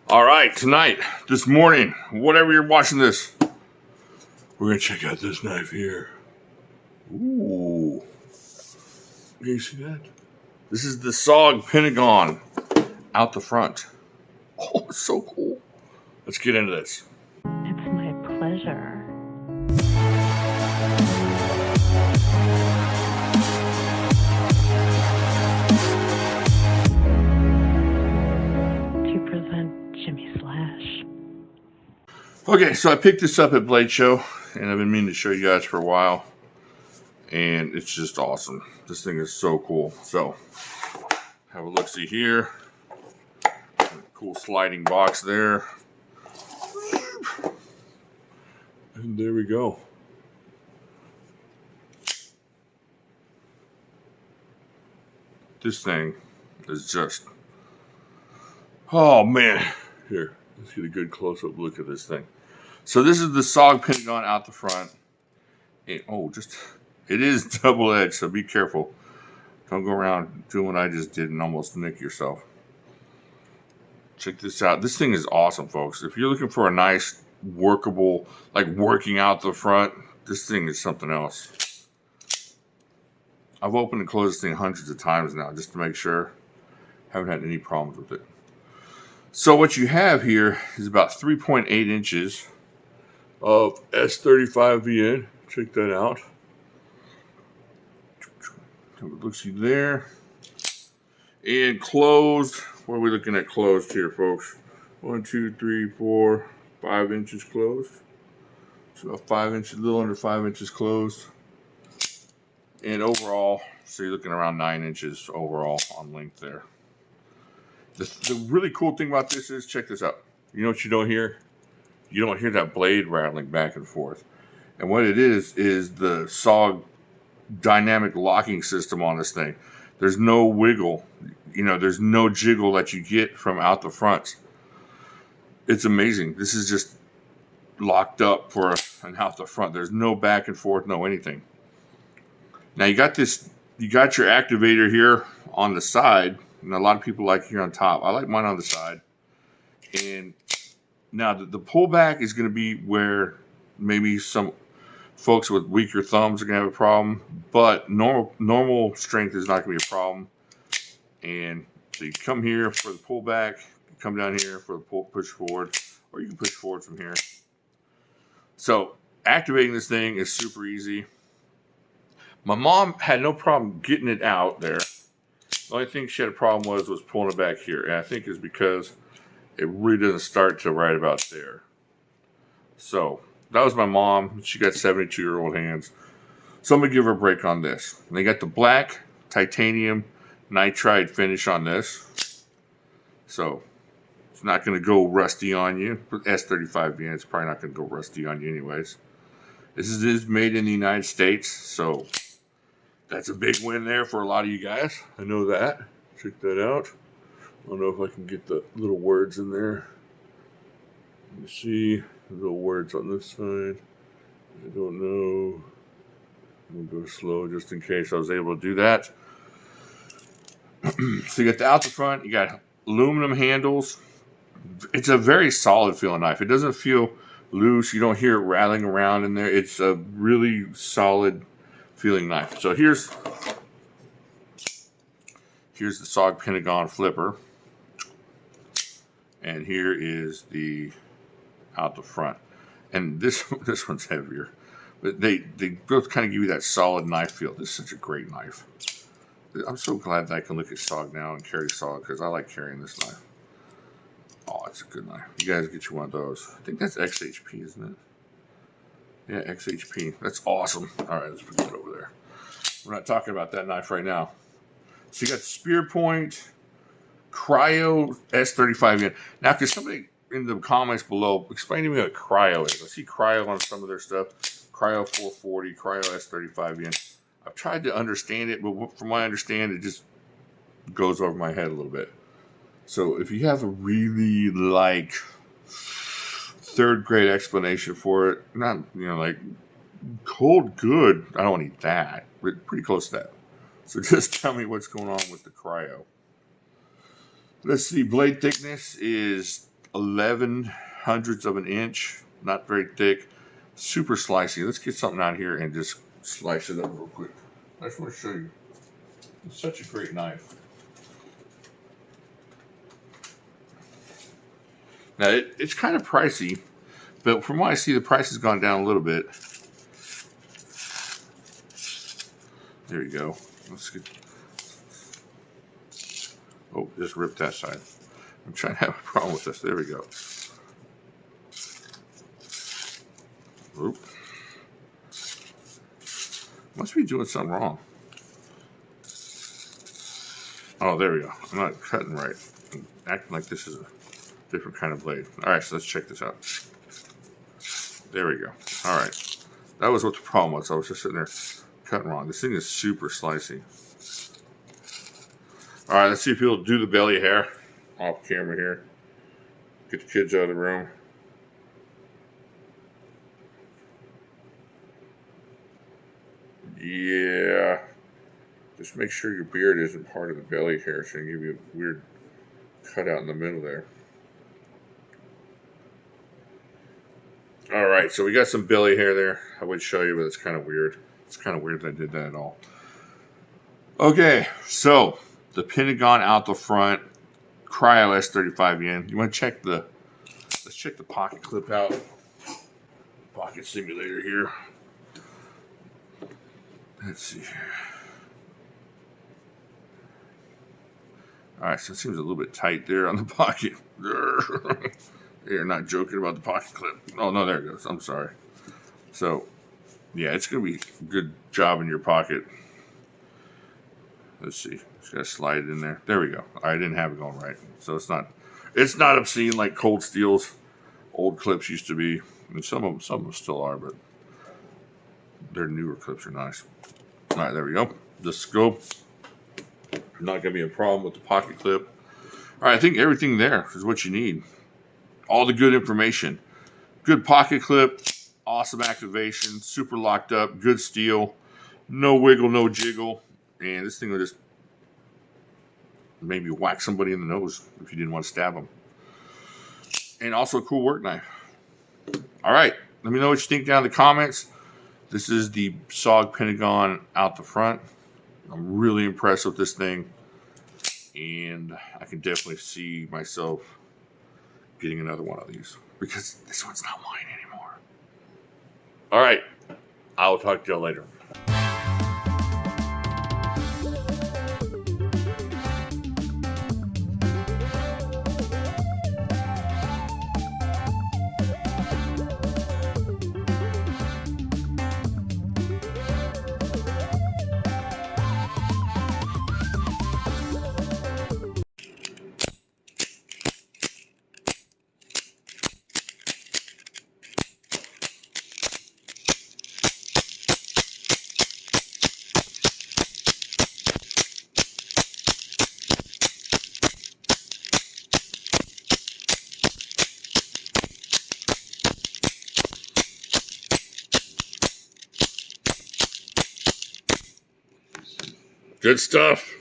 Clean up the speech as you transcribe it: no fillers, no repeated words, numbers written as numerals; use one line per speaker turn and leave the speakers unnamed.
All right, tonight, this morning, whatever you're watching this, we're going to check out this knife here. Ooh. Can you see that? This is the SOG Pentagon out the front. Oh, it's so cool. Let's get into this.
It's my pleasure. To present Jimislash.
Okay, so I picked this up at Blade Show, and I've been meaning to show you guys for a while. And it's just awesome. This thing is so cool. So, have a look-see here. Cool sliding box there. And there we go. This thing is just... Oh, man. Here, let's get a good close-up look at this thing. So this is the SOG Pentagon out the front. And, it is double-edged, so be careful. Don't go around doing what I just did and almost nick yourself. Check this out. This thing is awesome, folks. If you're looking for a nice, workable, like working out the front, this thing is something else. I've opened and closed this thing hundreds of times now just to make sure. Haven't had any problems with it. So what you have here is about 3.8 inches of S35VN. Check that out. It looks you there. And closed. What are we looking at closed here, folks? 1, 2, 3, 4, 5 inches closed. So about 5 inches, a little under 5 inches closed. And overall, so you're looking around 9 inches overall on length there. The really cool thing about this is, check this out. You know what you don't hear? You don't hear that blade rattling back and forth. And what it is the SOG dynamic locking system on this thing. There's no wiggle. There's no jiggle that you get from out the front. It's amazing. This is just locked up for an out the front. There's no back and forth, no anything. Now you got your activator here on the side, and a lot of people like here on top. I like mine on the side. And now the pullback is going to be where maybe some folks with weaker thumbs are going to have a problem, but normal strength is not going to be a problem. And so you come here for the pullback, you come down here for the push forward, or you can push forward from here. So activating this thing is super easy. My mom had no problem getting it out there. The only thing she had a problem was pulling it back here. And I think it's because it really doesn't start till right about there. So that was my mom. She got 72-year-old hands. So I'm going to give her a break on this. And they got the black titanium nitride finish on this. So it's not going to go rusty on you. S35VN, it's probably not going to go rusty on you anyways. This is made in the United States. So that's a big win there for a lot of you guys. I know that. Check that out. I don't know if I can get the little words in there. Let me see. Little words on this side. I don't know. I'm going to go slow just in case I was able to do that. So you got the out the front. You got aluminum handles. It's a very solid feeling knife. It doesn't feel loose. You don't hear it rattling around in there. It's a really solid feeling knife. So here's the SOG Pentagon flipper. And here is the out the front. And this one's heavier. But they both kind of give you that solid knife feel. This is such a great knife. I'm so glad that I can look at SOG now and carry SOG because I like carrying this knife. Oh, it's a good knife. You guys get you one of those. I think that's XHP, isn't it? Yeah, XHP. That's awesome. All right, let's put that over there. We're not talking about that knife right now. So you got the spear point, cryo S35VN. Now, because somebody in the comments below, explain to me what cryo is. I see cryo on some of their stuff. Cryo 440, cryo S35VN. I've tried to understand it, but from what I understand, it just goes over my head a little bit. So if you have a really third grade explanation for it, not like cold good, I don't need that, but pretty close to that. So just tell me what's going on with the cryo. Let's see, blade thickness is 11/100ths of an inch, not very thick, super slicey. Let's get something out here and just slice it up real quick. I just want to show you. It's such a great knife. Now it's kind of pricey, but from what I see, the price has gone down a little bit. There you go. Let's get. Oh, just ripped that side. I'm trying to have a problem with this. There we go. Oop. Must be doing something wrong. Oh, there we go. I'm not cutting right. I'm acting like this is a different kind of blade. All right, so let's check this out. There we go. All right. That was what the problem was. I was just sitting there cutting wrong. This thing is super slicey. All right, let's see if he'll do the belly hair off camera here. Get the kids out of the room. Yeah. Just make sure your beard isn't part of the belly hair, so I can give you a weird cutout in the middle there. All right, so we got some belly hair there. I would show you, but it's kind of weird. It's kind of weird that I did that at all. Okay, so the Pentagon out the front, Cryo S35 yen. You want to check the, let's check the pocket clip out. Pocket simulator here. Let's see here. All right, so it seems a little bit tight there on the pocket. You're not joking about the pocket clip. Oh, no, there it goes. I'm sorry. So, yeah, it's going to be a good job in your pocket. Let's see. Just got to slide it in there. There we go. I didn't have it going right. So it's not obscene like Cold Steel's old clips used to be. I mean, some of them still are, but their newer clips are nice. All right, there we go. The scope. Not going to be a problem with the pocket clip. All right, I think everything there is what you need. All the good information. Good pocket clip, awesome activation, super locked up, good steel, no wiggle, no jiggle. And this thing will just maybe whack somebody in the nose if you didn't want to stab them. And also a cool work knife. All right, let me know what you think down in the comments. This is the SOG Pentagon out the front. I'm really impressed with this thing. And I can definitely see myself getting another one of these because this one's not mine anymore. All right, I'll talk to you later. Good stuff.